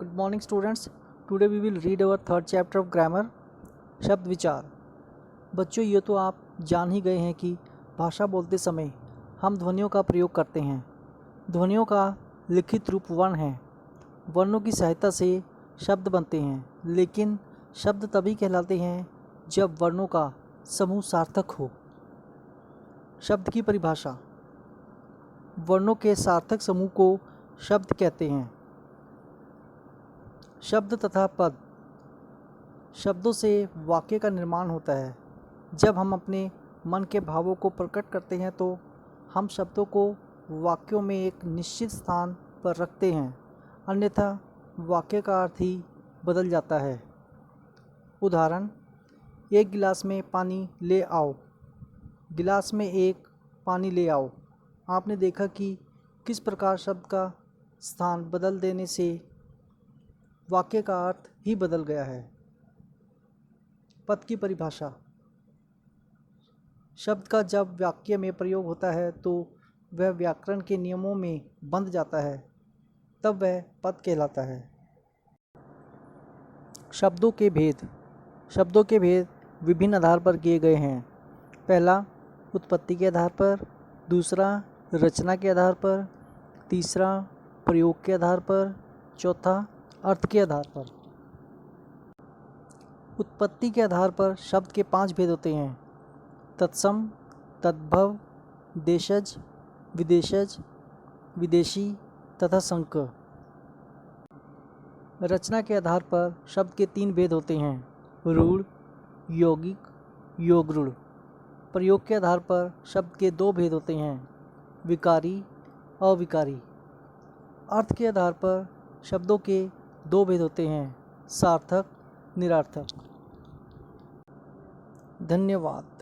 Good morning students. Today we will read our third chapter of grammar, शब्द विचार। बच्चों, ये तो आप जान ही गए हैं कि भाषा बोलते समय हम ध्वनियों का प्रयोग करते हैं। ध्वनियों का लिखित रूप वर्ण है। वर्णों की सहायता से शब्द बनते हैं, लेकिन शब्द तभी कहलाते हैं जब वर्णों का समूह सार्थक हो। शब्द की परिभाषा। वर्णों के सार्थक समूह को शब्द कहते हैं। शब्द तथा पद। शब्दों से वाक्य का निर्माण होता है। जब हम अपने मन के भावों को प्रकट करते हैं तो हम शब्दों को वाक्यों में एक निश्चित स्थान पर रखते हैं, अन्यथा वाक्य का अर्थ ही बदल जाता है। उदाहरण, एक गिलास में पानी ले आओ। गिलास में एक पानी ले आओ। आपने देखा कि किस प्रकार शब्द का स्थान बदल देने से वाक्य का अर्थ ही बदल गया है। पद की परिभाषा। शब्द का जब वाक्य में प्रयोग होता है तो वह व्याकरण के नियमों में बंध जाता है, तब वह पद कहलाता है। शब्दों के भेद। शब्दों के भेद विभिन्न आधार पर किए गए हैं। पहला, उत्पत्ति के आधार पर। दूसरा, रचना के आधार पर। तीसरा, प्रयोग के आधार पर। चौथा, अर्थ के आधार पर। उत्पत्ति के आधार पर शब्द के 5 भेद होते हैं: तत्सम, तद्भव, देशज, विदेशज, विदेशी तथा संकर। रचना के आधार पर शब्द के 3 भेद होते हैं: रूढ़, यौगिक, योगरूढ़। प्रयोग के आधार पर शब्द के 2 भेद होते हैं: विकारी, अविकारी। अर्थ के आधार पर शब्दों के 2 भेद होते हैं: सार्थक, निरर्थक। धन्यवाद।